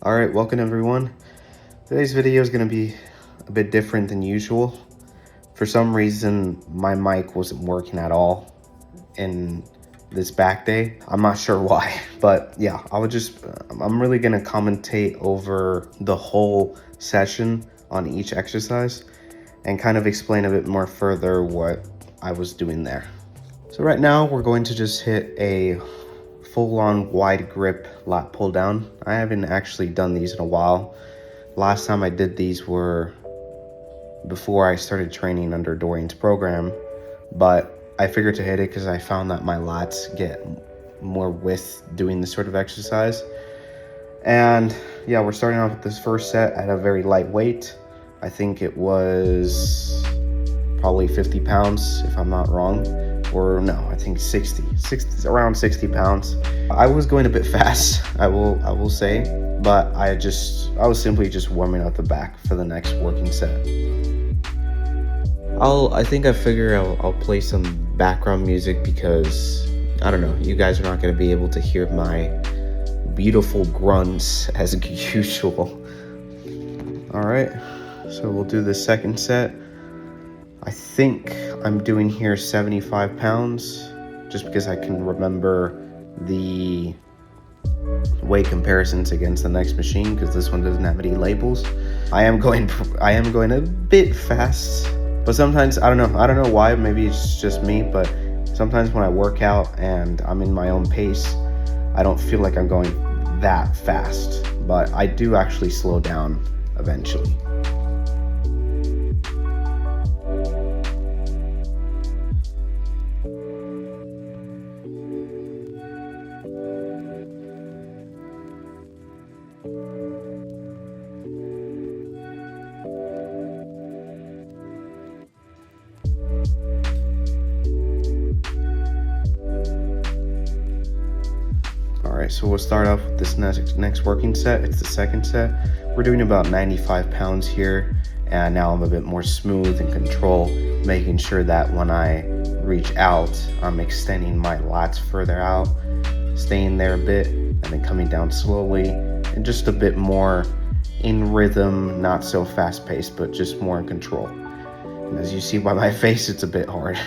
Alright, welcome everyone. Today's video is going to be a bit different than usual. For some reason, my mic wasn't working at all in this back day. I'm not sure why, but yeah, I'm really going to commentate over the whole session on each exercise and kind of explain a bit more further what I was doing there. So right now, we're going to just hit a full-on wide grip lat pull down. I haven't actually done these in a while. Last time I did these were before I started training under Dorian's program, but I figured to hit it because I found that my lats get more width doing this sort of exercise. And yeah, we're starting off with this first set at a very light weight. I think it was probably 50 pounds if I'm not wrong. Or no, I think 60, around 60 pounds. I was going a bit fast, I will say, but I was simply just warming up the back for the next working set. I think I figure I'll play some background music because, I don't know, you guys are not going to be able to hear my beautiful grunts as usual. Alright, so we'll do the second set. I think I'm doing here 75 pounds just because I can remember the weight comparisons against the next machine because this one doesn't have any labels. I am going a bit fast, but sometimes I don't know why, maybe it's just me, but sometimes when I work out and I'm in my own pace, I don't feel like I'm going that fast, but I do actually slow down eventually. Alright, so we'll start off with this next working set. It's the second set. We're doing about 95 pounds here, and now I'm a bit more smooth and control, making sure that when I reach out, I'm extending my lats further out, staying there a bit, and then coming down slowly, and just a bit more in rhythm, not so fast paced, but just more in control. And as you see by my face, it's a bit hard.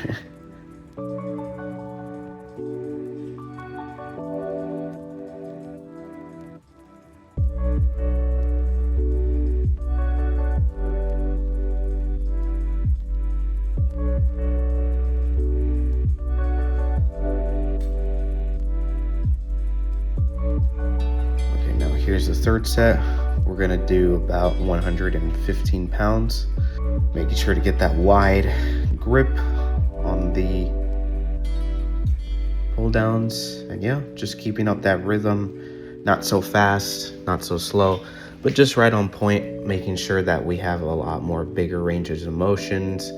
Here's the third set. We're gonna do about 115 pounds, making sure to get that wide grip on the pull downs, and yeah, just keeping up that rhythm, not so fast, not so slow, but just right on point, making sure that we have a lot more bigger ranges of motions.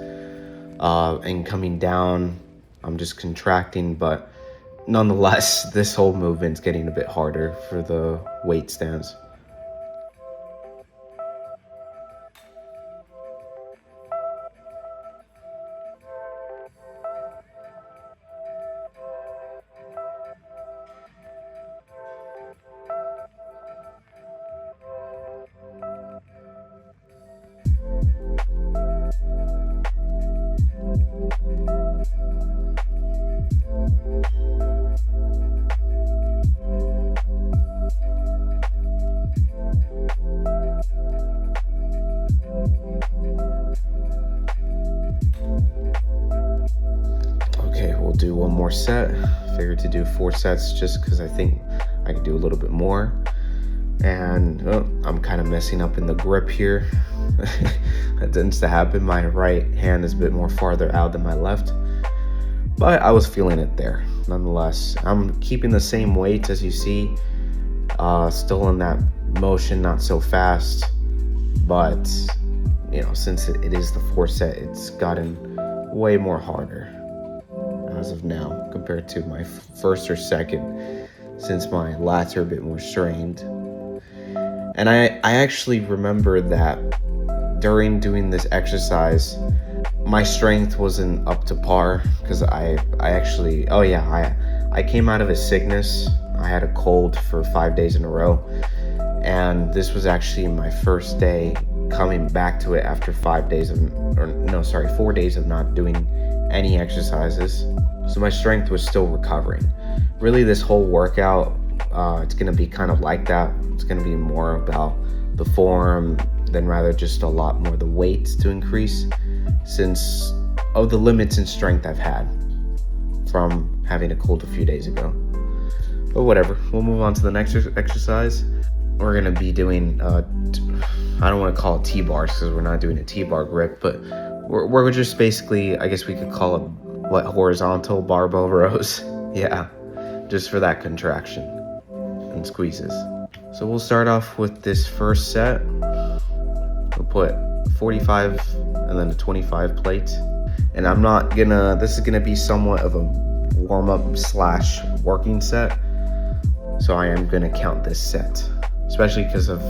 And coming down, I'm just contracting, but nonetheless, this whole movement's getting a bit harder for the weight stands. Do one more set. Figured to do 4 sets just because I think I could do a little bit more. And I'm kind of messing up in the grip here. That tends to happen. My right hand is a bit more farther out than my left, but I was feeling it there nonetheless. I'm keeping the same weight as you see, still in that motion, not so fast, but you know, since it is the 4th set, it's gotten way more harder as of now compared to my first or second, since my lats are a bit more strained. And I actually remember that during doing this exercise, my strength wasn't up to par because I came out of a sickness. I had a cold for 5 days in a row, And this was actually my first day coming back to it after 4 days of not doing any exercises. So my strength was still recovering. Really, this whole workout, it's gonna be kind of like that. It's gonna be more about the form than rather just a lot more the weights to increase, since of the limits in strength I've had from having a cold a few days ago. But whatever, we'll move on to the next exercise. We're gonna be doing, I don't wanna call it T-bars because we're not doing a T-bar grip, but we're just basically, I guess we could call it horizontal barbell rows. Yeah, just for that contraction and squeezes. So we'll start off with this first set. We'll put 45 and then a 25 plate. And this is gonna be somewhat of a warm-up / working set. So I am gonna count this set, especially because of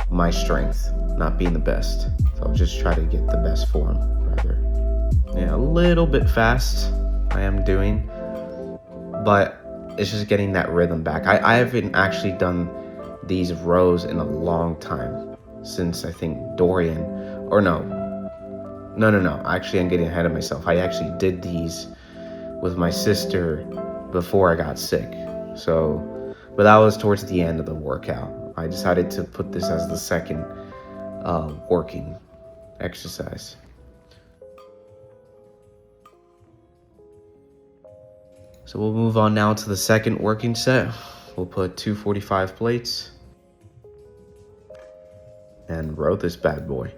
my strength not being the best. So I'll just try to get the best form, rather. Yeah, a little bit fast I am doing, but it's just getting that rhythm back. I haven't actually done these rows in a long time, since I think Dorian, or no. Actually, I'm getting ahead of myself. I actually did these with my sister before I got sick. But that was towards the end of the workout. I decided to put this as the second working exercise. So we'll move on now to the second working set. We'll put 245 plates and row this bad boy.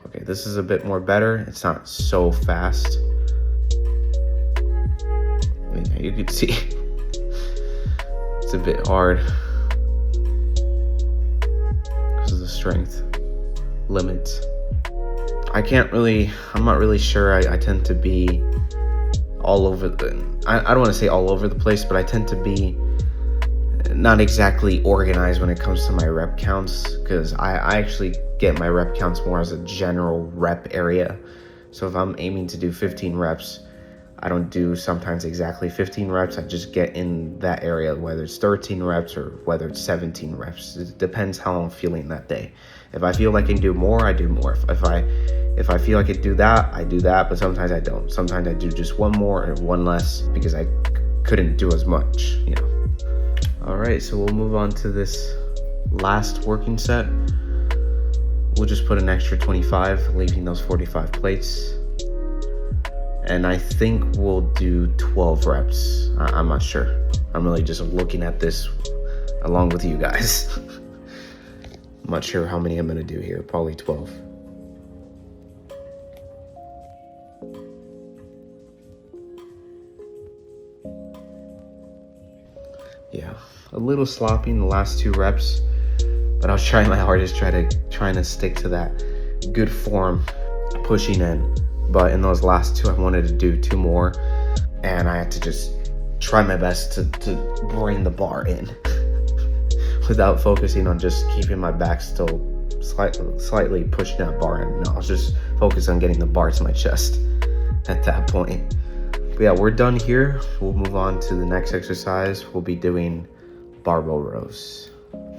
Okay, this is a bit more better. It's not so fast. Yeah, you can see it's a bit hard because of the strength limits. I'm not really sure. I tend to be all over I don't want to say all over the place, but I tend to be not exactly organized when it comes to my rep counts, because I actually get my rep counts more as a general rep area. So if I'm aiming to do 15 reps, I don't do sometimes exactly 15 reps. I just get in that area, whether it's 13 reps or whether it's 17 reps. It depends how I'm feeling that day. If I feel like I can do more, I do more. If I feel I could do that, I do that, but sometimes I don't. Sometimes I do just one more or one less because I couldn't do as much, you know. All right, so we'll move on to this last working set. We'll just put an extra 25, leaving those 45 plates. And I think we'll do 12 reps. I'm not sure. I'm really just looking at this along with you guys. I'm not sure how many I'm gonna do here, probably 12. Yeah, a little sloppy in the last 2 reps, but I was trying my hardest trying to stick to that good form, pushing in. But in those last 2, I wanted to do 2 more, and I had to just try my best to bring the bar in without focusing on just keeping my back still slightly pushing that bar in. No, I was just focused on getting the bar to my chest at that point. But yeah, we're done here. We'll move on to the next exercise. We'll be doing barbell rows.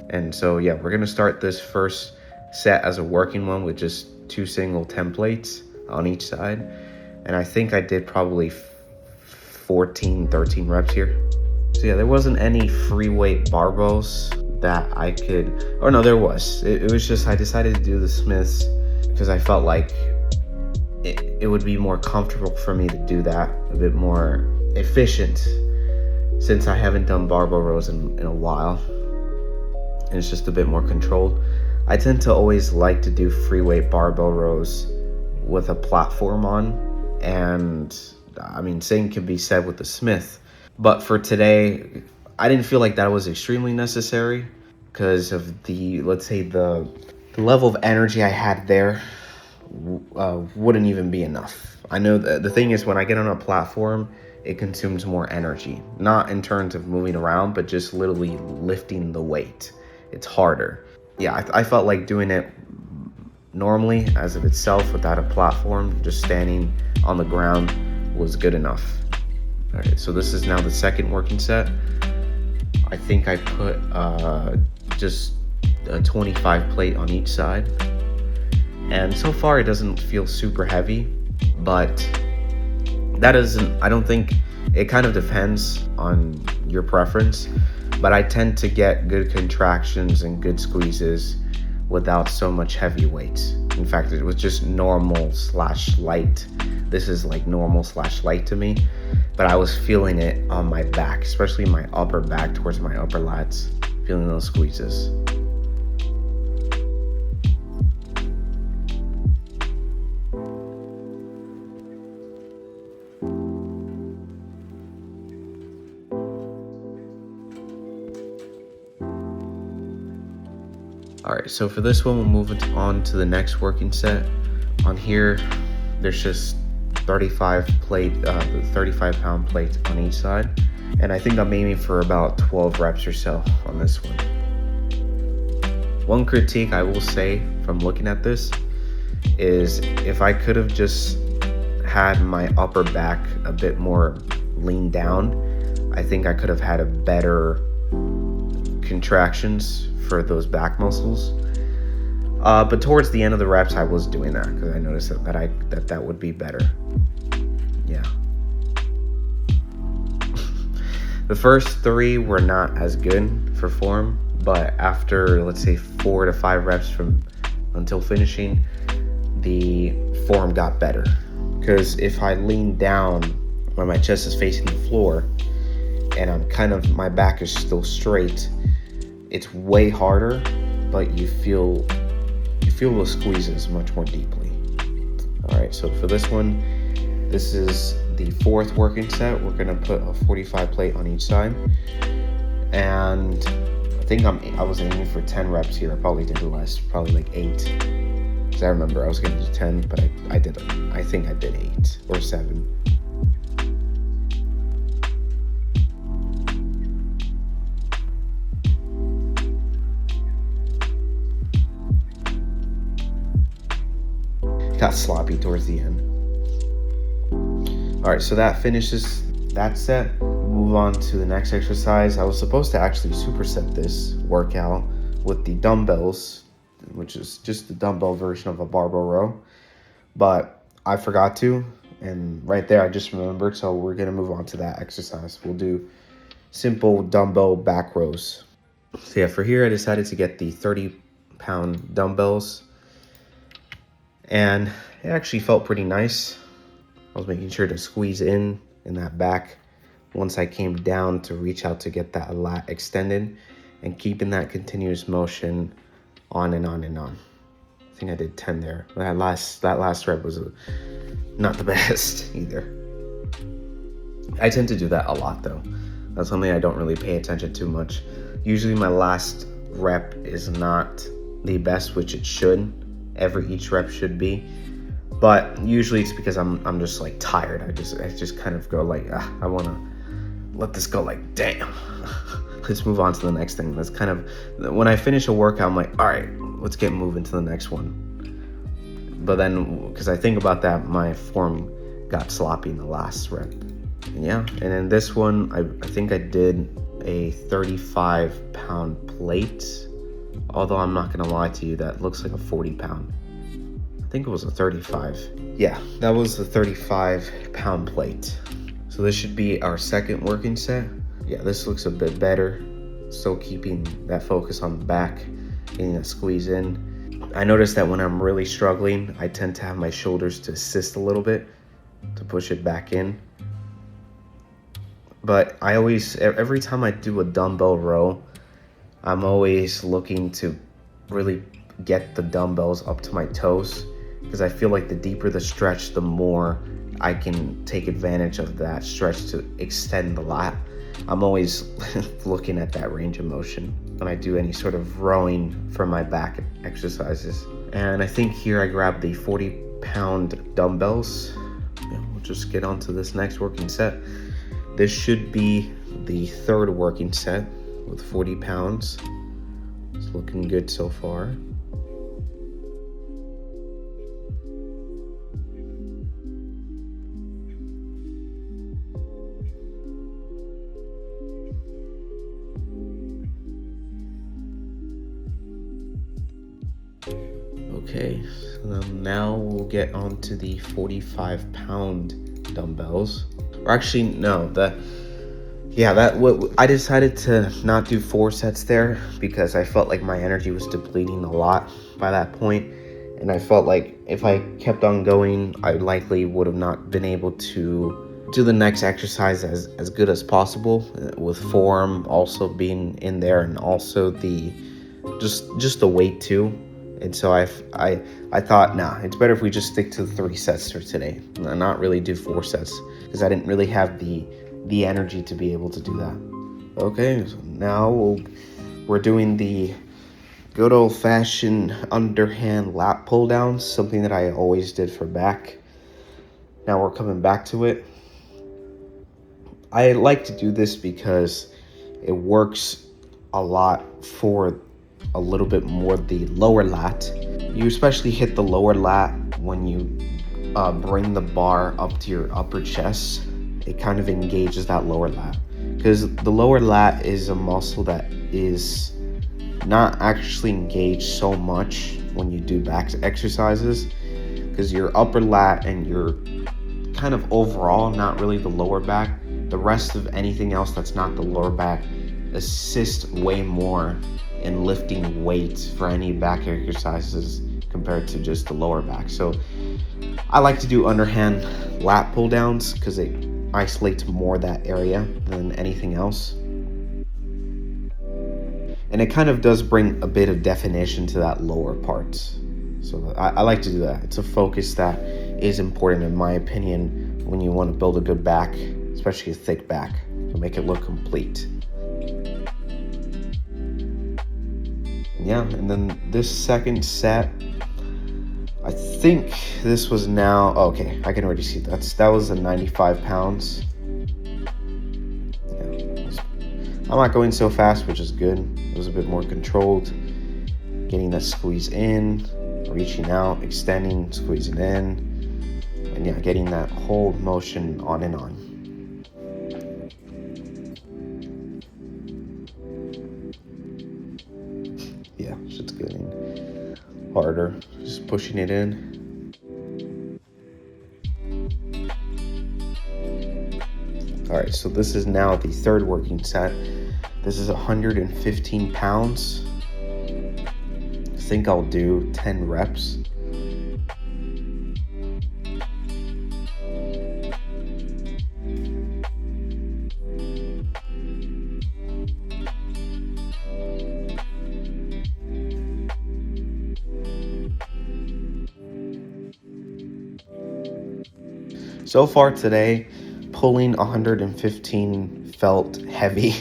And so yeah, we're gonna start this first set as a working one with just 2 single 10 plates on each side. And I think I did probably 13 reps here. So yeah, there wasn't any free weight barbells that I could, or no, there was. It was just, I decided to do the Smiths because I felt like it would be more comfortable for me to do that, a bit more efficient, since I haven't done barbell rows in a while. And it's just a bit more controlled. I tend to always like to do free weight barbell rows with a platform on, and I mean, same can be said with the Smith. But for today, I didn't feel like that was extremely necessary because of the, let's say the level of energy I had there wouldn't even be enough. I know that the thing is, when I get on a platform, it consumes more energy, not in terms of moving around, but just literally lifting the weight. It's harder. Yeah, I felt like doing it normally as of itself without a platform, just standing on the ground was good enough. All right, so this is now the second working set. I think I put just a 25 plate on each side. And so far it doesn't feel super heavy, but that isn't, I don't think, it kind of depends on your preference, but I tend to get good contractions and good squeezes without so much heavy weights. In fact, it was just normal / light. This is like normal / light to me, but I was feeling it on my back, especially my upper back towards my upper lats, feeling those squeezes. All right, so for this one, we'll move on to the next working set. On here, there's just 35 pound plates on each side. And I think I'm aiming for about 12 reps or so on this one. One critique I will say from looking at this is if I could have just had my upper back a bit more leaned down, I think I could have had a better contractions for those back muscles. But towards the end of the reps, I was doing that because I noticed that would be better. Yeah. The first 3 were not as good for form, but after, let's say, 4 to 5 reps until finishing, the form got better. Because if I lean down when my chest is facing the floor and my back is still straight, it's way harder, but you feel those squeezes much more deeply. All right, so for this one, this is the 4th working set. We're gonna put a 45 plate on each side, and I think I was aiming for 10 reps here. I probably did less, probably like 8, because I remember I was gonna do 10, but I think I did 8 or 7. Got sloppy towards the end. All right, so that finishes that set. Move on to the next exercise. I was supposed to actually superset this workout with the dumbbells, which is just the dumbbell version of a barbell row, but I forgot to, and right there I just remembered, so we're gonna move on to that exercise. We'll do simple dumbbell back rows. So yeah, for here I decided to get the 30-pound dumbbells, and it actually felt pretty nice. I was making sure to squeeze in that back once I came down to reach out to get that lat extended, and keeping that continuous motion on and on and on. I think I did 10 there. That last rep was not the best either. I tend to do that a lot though. That's something I don't really pay attention to much. Usually my last rep is not the best, which it should. Each rep should be, but usually it's because I'm just like tired. I just kind of go like, I want to let this go, like, damn. Let's move on to the next thing. That's kind of, when I finish a workout, I'm like, all right, let's get moving to the next one. But then, because I think about that, my form got sloppy in the last rep. And yeah, and then this one, I think I did a 35-pound plate. Although I'm not gonna lie to you, that looks like a 40-pound. I think it was a 35. Yeah, that was the 35-pound plate. So this should be our second working set. Yeah, this looks a bit better. Still keeping that focus on the back, getting that squeeze in. I noticed that when I'm really struggling, I tend to have my shoulders to assist a little bit to push it back in. But I always, every time I do a dumbbell row, I'm always looking to really get the dumbbells up to my toes, because I feel like the deeper the stretch, the more I can take advantage of that stretch to extend the lat. I'm always looking at that range of motion when I do any sort of rowing for my back exercises. And I think here I grabbed the 40-pound dumbbells. Yeah, we'll just get on to this next working set. This should be the third working set with 40 pounds. It's looking good so far. Now we'll get on to the 45-pound dumbbells. Or actually, no, I decided to not do 4 sets there because I felt like my energy was depleting a lot by that point, and I felt like if I kept on going, I likely would have not been able to do the next exercise as good as possible, with form also being in there, and also the just the weight too. And so I thought, nah, it's better if we just stick to the 3 sets for today and not really do 4 sets, because I didn't really have the energy to be able to do that. Okay, so now we're doing the good old-fashioned underhand lat pull downs, something that I always did for back. Now we're coming back to it. I like to do this because it works a lot for a little bit more the lower lat. You especially hit the lower lat when you bring the bar up to your upper chest. It kind of engages that lower lat, because the lower lat is a muscle that is not actually engaged so much when you do back exercises, because your upper lat and your kind of overall, not really the lower back, the rest of anything else that's not the lower back assists way more in lifting weight for any back exercises compared to just the lower back. So I like to do underhand lat pull downs because it isolates more that area than anything else. And it kind of does bring a bit of definition to that lower part. So I like to do that. It's a focus that is important, in my opinion, when you want to build a good back, especially a thick back, to make it look complete. Yeah, and then this second set, I think this was now, okay, I can already see that was a 95 pounds. Yeah, I'm not going so fast, which is good. It was a bit more controlled. Getting that squeeze in, reaching out, extending, squeezing in, and yeah, getting that whole motion on and on. Yeah, shit's getting harder. Just pushing it in. All right, so this is now the third working set. This is 115 pounds. I think I'll do 10 reps. So far today, pulling 115 felt heavy.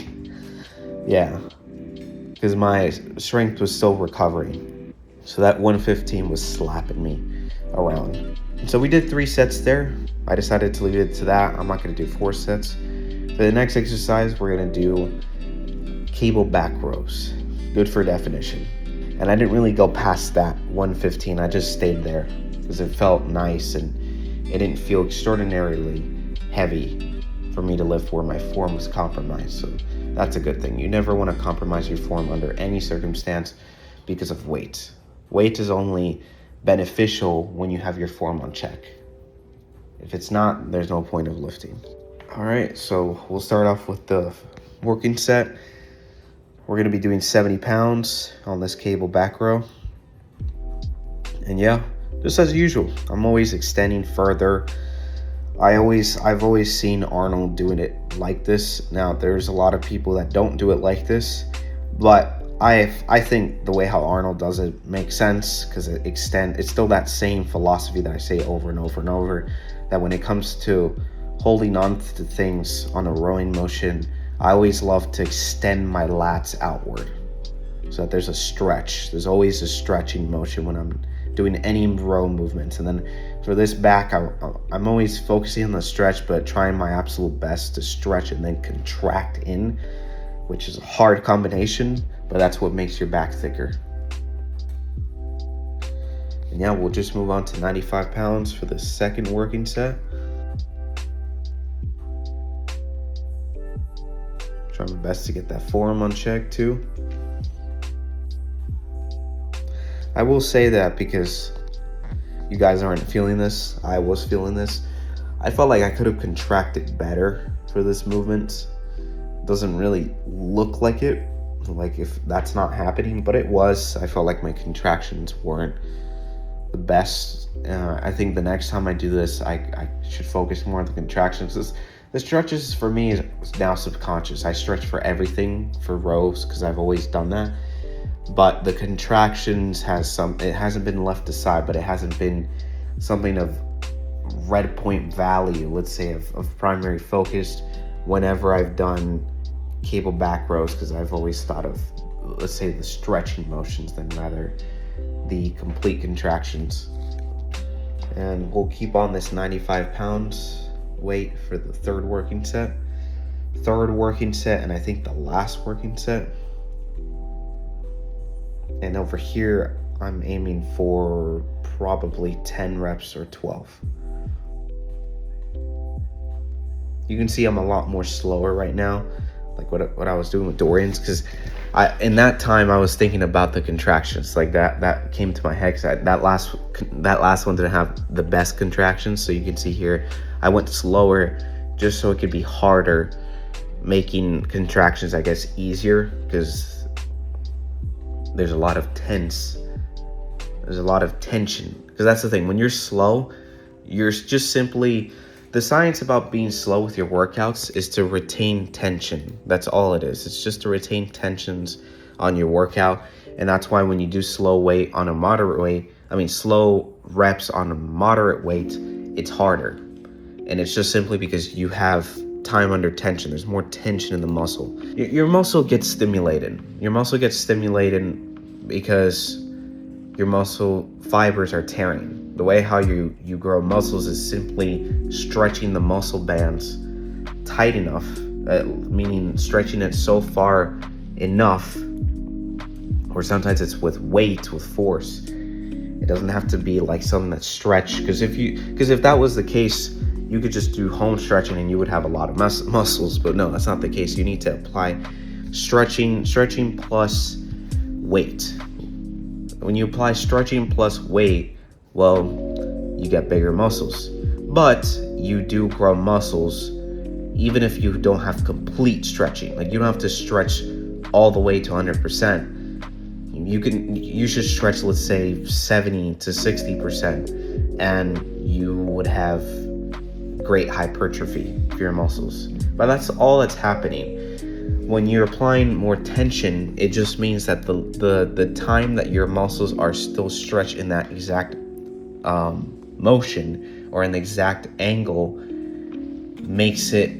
Yeah, because my strength was still recovering. So that 115 was slapping me around. And so we did 3 sets there. I decided to leave it to that. I'm not going to do 4 sets. For the next exercise, we're going to do cable back rows. Good for definition. And I didn't really go past that 115. I just stayed there because it felt nice and it didn't feel extraordinarily heavy for me to lift where my form was compromised. So that's a good thing. You never want to compromise your form under any circumstance because of weight. Weight is only beneficial when you have your form on check. If it's not, there's no point of lifting. All right, so we'll start off with the working set. We're going to be doing 70 pounds on this cable back row. And yeah, just as usual, I'm always extending further. I've always seen Arnold doing it like this. Now, there's a lot of people that don't do it like this, but I think the way how Arnold does it makes sense, because it's still that same philosophy that I say over and over and over, that when it comes to holding on to things on a rowing motion, I always love to extend my lats outward so that there's a stretch. There's always a stretching motion when I'm doing any row movements. And then for this back, I'm always focusing on the stretch, but trying my absolute best to stretch and then contract in, which is a hard combination, but that's what makes your back thicker. And yeah, we'll just move on to 95 pounds for the second working set. Try my best to get that form on check too. I will say that because you guys aren't feeling this, I was feeling this. I felt like I could have contracted better for this movement. Doesn't really look like it, like if that's not happening, but it was. I felt like my contractions weren't the best. I think the next time I do this, I should focus more on the contractions. The stretches for me is now subconscious. I stretch for everything for rows because I've always done that. But the contractions it hasn't been left aside, but it hasn't been something of red point value, let's say, of primary focus whenever I've done cable back rows, because I've always thought of, let's say, the stretching motions than rather the complete contractions. And we'll keep on this 95 pounds weight for the third working set, and I think the last working set. And over here I'm aiming for probably 10 reps or 12. You can see I'm a lot more slower right now, like what I was doing with Dorian's, because in that time I was thinking about the contractions. Like that came to my head, because that last one didn't have the best contractions. So you can see here I went slower just so it could be harder, making contractions, I guess, easier, because there's a lot of tension. Because that's the thing, when you're slow, you're just simply, the science about being slow with your workouts is to retain tension. That's all it is. It's just to retain tensions on your workout. And that's why when you do slow reps on a moderate weight, it's harder. And it's just simply because you have time under tension. There's more tension in the muscle. Your muscle gets stimulated. Because your muscle fibers are tearing. The way how you grow muscles is simply stretching the muscle bands tight enough, meaning stretching it so far enough, or sometimes it's with weight, with force. It doesn't have to be like something that's stretched, because if that was the case, you could just do home stretching and you would have a lot of muscles. But no, that's not the case. You need to apply stretching plus weight. When you apply stretching plus weight, well, you get bigger muscles. But you do grow muscles even if you don't have complete stretching. Like, you don't have to stretch all the way to 100%. You should stretch, let's say, 70 to 60%, and you would have great hypertrophy for your muscles. But that's all that's happening. When you're applying more tension, it just means that the time that your muscles are still stretched in that exact motion or in the exact angle makes it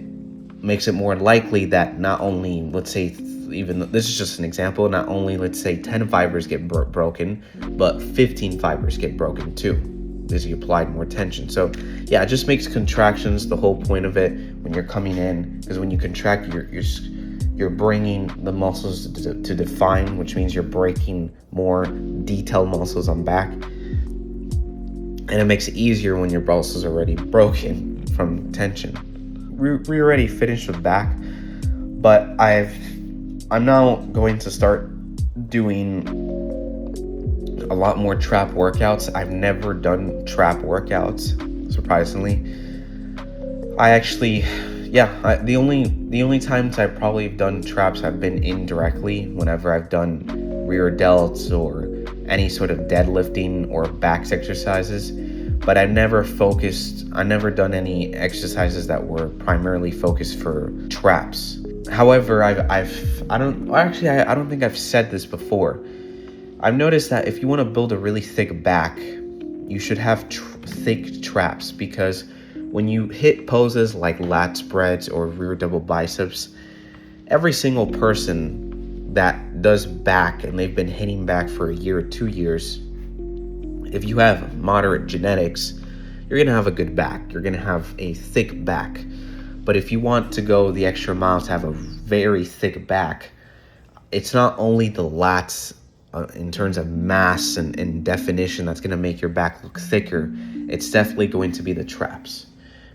more likely that not only, let's say, even this is just an example, not only, let's say, 10 fibers get broken, but 15 fibers get broken too, as you applied more tension. So yeah, it just makes contractions the whole point of it when you're coming in, because when you contract, you're bringing the muscles to define, which means you're breaking more detailed muscles on back. And it makes it easier when your muscles are already broken from tension. We already finished with back, but I'm now going to start doing a lot more trap workouts. I've never done trap workouts, surprisingly. The only times I've probably done traps have been indirectly, whenever I've done rear delts or any sort of deadlifting or backs exercises. But I've never done any exercises that were primarily focused for traps. However, I don't think I've said this before. I've noticed that if you want to build a really thick back, you should have thick traps, because when you hit poses like lat spreads or rear double biceps, every single person that does back, and they've been hitting back for a year or 2 years, if you have moderate genetics, you're going to have a good back. You're going to have a thick back. But if you want to go the extra mile to have a very thick back, it's not only the lats in terms of mass and definition that's going to make your back look thicker. It's definitely going to be the traps,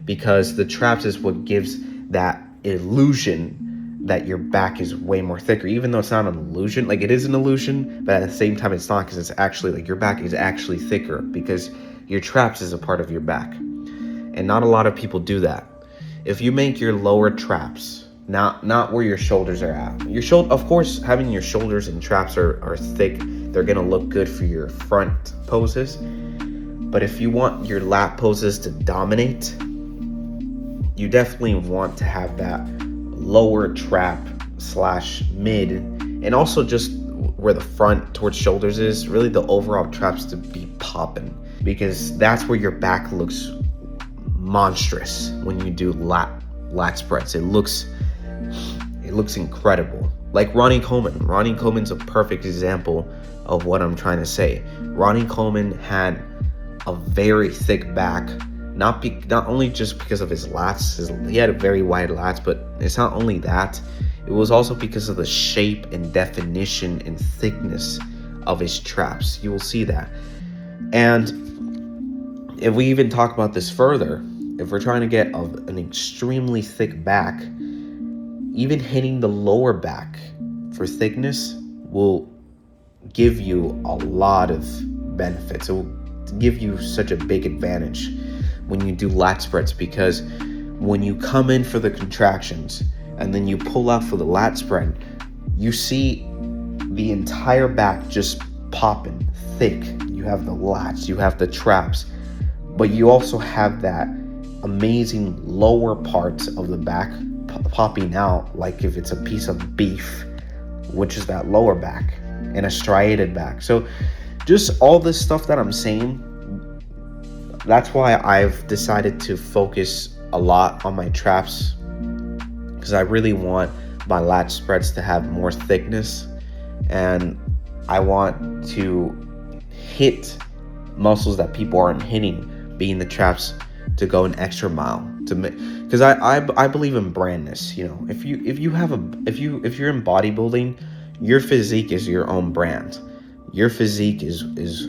because the traps is what gives that illusion that your back is way more thicker, even though it's not an illusion. Like, it is an illusion, but at the same time it's not, because it's actually, like, your back is actually thicker, because your traps is a part of your back. And not a lot of people do that. If you make your lower traps, not where your shoulders are at. Of course, having your shoulders and traps are thick, they're gonna look good for your front poses. But if you want your lat poses to dominate, you definitely want to have that lower trap / mid, and also just where the front towards shoulders is, really the overall traps to be popping, because that's where your back looks monstrous when you do lat spreads. It looks incredible. Like Ronnie Coleman. Ronnie Coleman's a perfect example of what I'm trying to say. Ronnie Coleman had a very thick back, not only just because of his lats. He had a very wide lats, but it's not only that. It was also because of the shape and definition and thickness of his traps. You will see that. And if we even talk about this further, if we're trying to get an extremely thick back, even hitting the lower back for thickness will give you a lot of benefits. It will give you such a big advantage when you do lat spreads, because when you come in for the contractions and then you pull out for the lat spread, you see the entire back just popping thick. You have the lats, you have the traps, but you also have that amazing lower parts of the back popping out, like if it's a piece of beef, which is that lower back, and a striated back. So just all this stuff that I'm saying, that's why I've decided to focus a lot on my traps, because I really want my lat spreads to have more thickness, and I want to hit muscles that people aren't hitting, being the traps, to go an extra mile, to make, because I believe in brandness. You know, if you're in bodybuilding, your physique is your own brand. Your physique is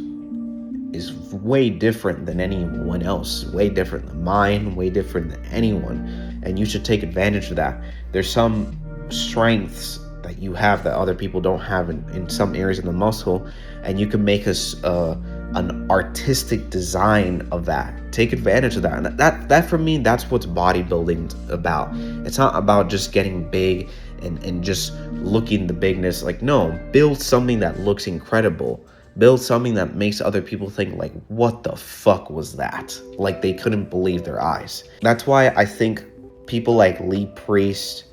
way different than anyone else, way different than mine, way different than anyone, and you should take advantage of that. There's some strengths that you have that other people don't have in some areas of the muscle, and you can make an artistic design of that. Take advantage of that. And that for me, that's what's bodybuilding about. It's not about just getting big and just looking the bigness. Like, no, build something that looks incredible. Build something that makes other people think, like, what the fuck was that? Like, they couldn't believe their eyes. That's why I think people like Lee Priest,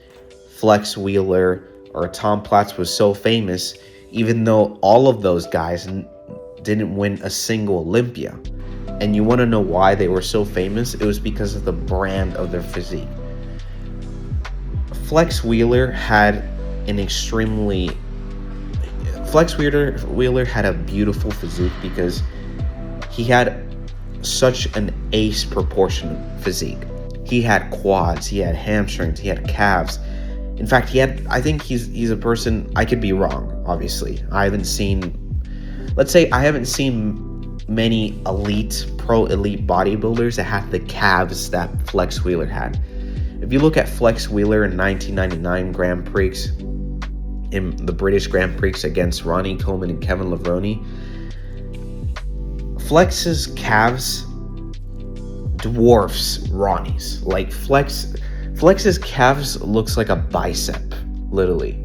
Flex Wheeler, or Tom Platz was so famous, even though all of those guys didn't win a single Olympia. And you want to know why they were so famous? It was because of the brand of their physique. Flex Wheeler had a beautiful physique because he had such an ace proportion physique. He had quads, he had hamstrings, he had calves. In fact, I think he's a person, I could be wrong, obviously. I haven't seen many pro elite bodybuilders that had the calves that Flex Wheeler had. If you look at Flex Wheeler in 1999 Grand Prix, in the British Grand Prix against Ronnie Coleman and Kevin Levrone, Flex's calves dwarfs Ronnie's. Like, Flex's calves looks like a bicep, literally.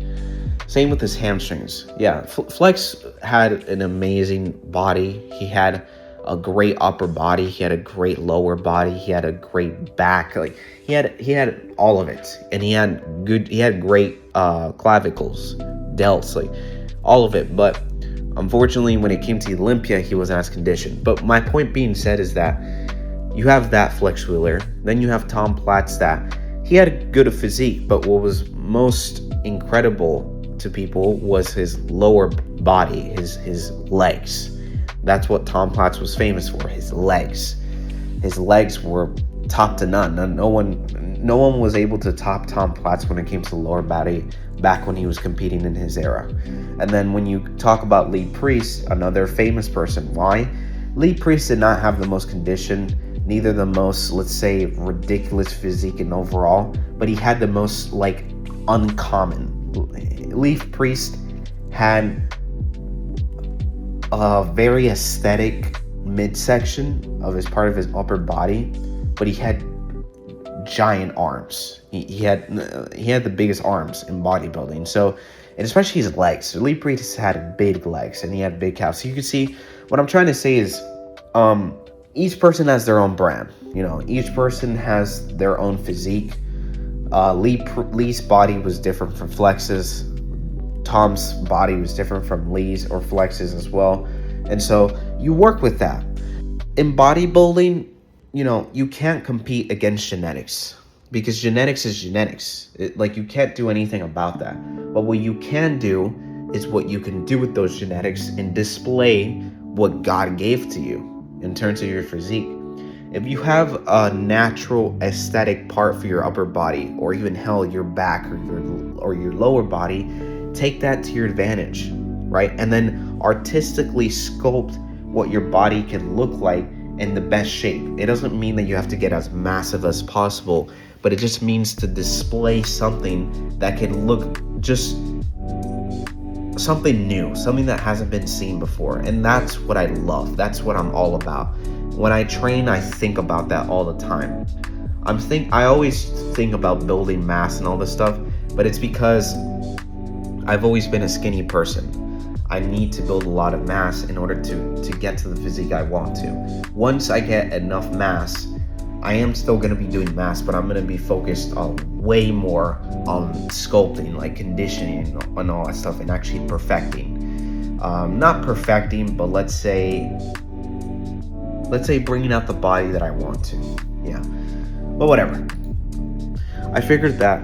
Same with his hamstrings. Yeah, Flex had an amazing body. He had a great upper body. He had a great lower body. He had a great back. Like, he had all of it, and he had great clavicles, delts, like all of it. But unfortunately, when it came to Olympia, he wasn't as conditioned. But my point being said is that you have that Flex Wheeler, then you have Tom Platz, that he had a good physique, but what was most incredible to people was his lower body, his legs. That's what Tom Platz was famous for, his legs. His legs were top to none. No one was able to top Tom Platz when it came to the lower body back when he was competing in his era. And then when you talk about Lee Priest, another famous person, why? Lee Priest did not have the most condition, neither the most, let's say, ridiculous physique in overall, but he had the most, like, uncommon. Lee Priest had a very aesthetic, midsection of his part of his upper body, but he had giant arms. He had the biggest arms in bodybuilding. So, and especially his legs. Elite Britis had big legs and he had big calves. So you can see what I'm trying to say is, each person has their own brand. You know, each person has their own physique. Lee's body was different from Flex's. Tom's body was different from Lee's or Flex's as well. And so you work with that. In bodybuilding, you know, you can't compete against genetics because genetics is genetics. You can't do anything about that. But what you can do is what you can do with those genetics and display what God gave to you in terms of your physique. If you have a natural aesthetic part for your upper body, or even hell, your back or your lower body, take that to your advantage, right? And then artistically sculpt what your body can look like in the best shape. It doesn't mean that you have to get as massive as possible, but it just means to display something that can look just something new, something that hasn't been seen before. And that's what I love. That's what I'm all about. When I train, I think about that all the time. I always think about building mass and all this stuff, but it's because I've always been a skinny person. I need to build a lot of mass in order to get to the physique I want to. Once I get enough mass, I am still going to be doing mass, but I'm going to be focused on way more on sculpting, like conditioning and all that stuff, and actually perfecting. Not perfecting, but let's say bringing out the body that I want to. Yeah, but whatever. I figured that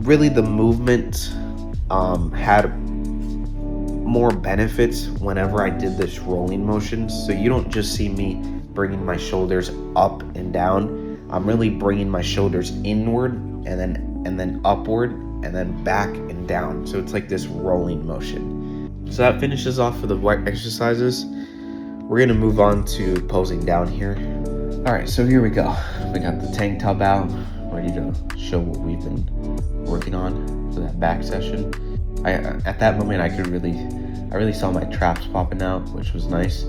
really the movement had more benefits whenever I did this rolling motions. So you don't just see me bringing my shoulders up and down. I'm really bringing my shoulders inward and then upward and then back and down. So it's like this rolling motion. So that finishes off for the exercises. We're gonna move on to posing down here. All right, so here we go. We got the tank top out, ready to show what we've been working on for that back session. At that moment, I really saw my traps popping out, which was nice.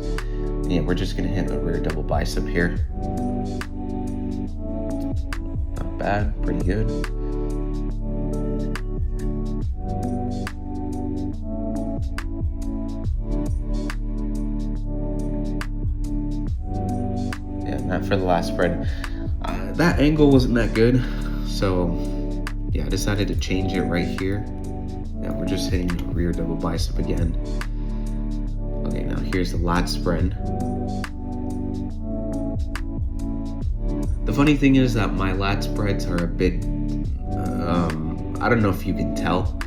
Yeah, we're just gonna hit the rear double bicep here. Not bad, pretty good. For the last spread, that angle wasn't that good, so yeah, I decided to change it right here. Yeah, we're just hitting the rear double bicep again. Okay, now here's the lat spread. The funny thing is that my lat spreads are a bit I don't know if you can tell.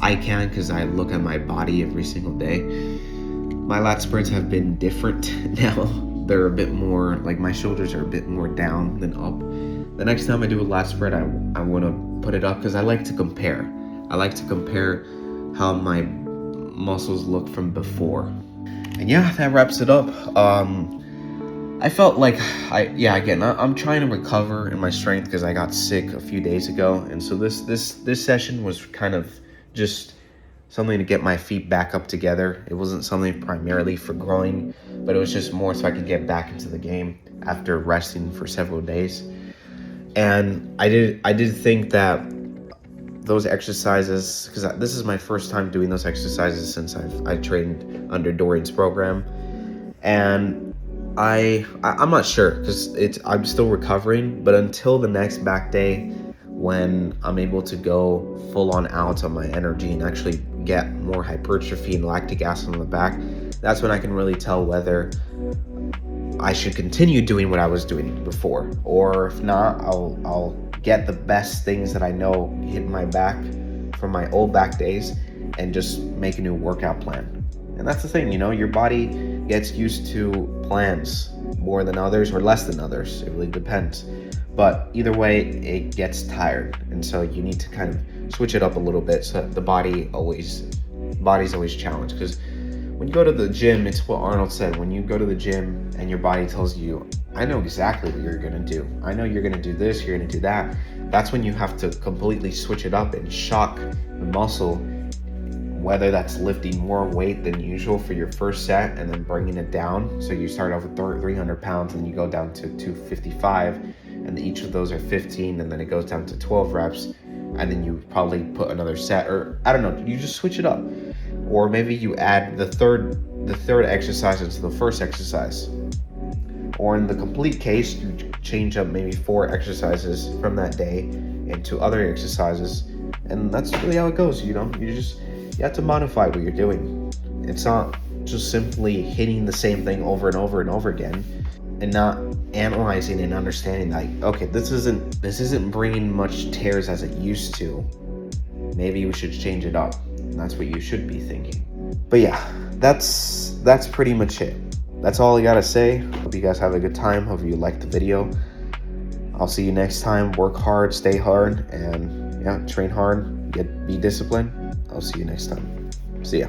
I can, because I look at my body every single day. My lat spreads have been different now. They're a bit more, like my shoulders are a bit more down than up. The next time I do a lat spread, I want to put it up because I like to compare. I like to compare how my muscles look from before. And yeah, that wraps it up. I felt like I'm trying to recover in my strength because I got sick a few days ago, and so this session was kind of just something to get my feet back up together. It wasn't something primarily for growing, but it was just more so I could get back into the game after resting for several days. And I did think that those exercises, because this is my first time doing those exercises since I trained under Dorian's program, and I'm not sure because I'm still recovering, but until the next back day when I'm able to go full on out on my energy and actually get more hypertrophy and lactic acid on the back, that's when I can really tell whether I should continue doing what I was doing before, or if not, I'll get the best things that I know hit my back from my old back days and just make a new workout plan. And that's the thing, your body gets used to plans more than others or less than others. It really depends. But either way, it gets tired. And so you need to kind of switch it up a little bit so that the body's always challenged. Because when you go to the gym, it's what Arnold said. When you go to the gym and your body tells you, I know exactly what you're going to do. I know you're going to do this, you're going to do that. That's when you have to completely switch it up and shock the muscle whether that's lifting more weight than usual for your first set and then bringing it down. So you start off with 300 pounds and you go down to 255, and each of those are 15, and then it goes down to 12 reps, and then you probably put another set, or I don't know, you just switch it up. Or maybe you add the third exercise into the first exercise. Or in the complete case, you change up maybe 4 exercises from that day into other exercises. And that's really how it goes, you know? You have to modify what you're doing. It's not just simply hitting the same thing over and over and over again and not analyzing and understanding like, okay, this isn't bringing much tears as it used to. Maybe we should change it up. That's what you should be thinking. But yeah, that's pretty much it. That's all I gotta say. Hope you guys have a good time. Hope you liked the video. I'll see you next time. Work hard, stay hard, and yeah, train hard, be disciplined. I'll see you next time. See ya.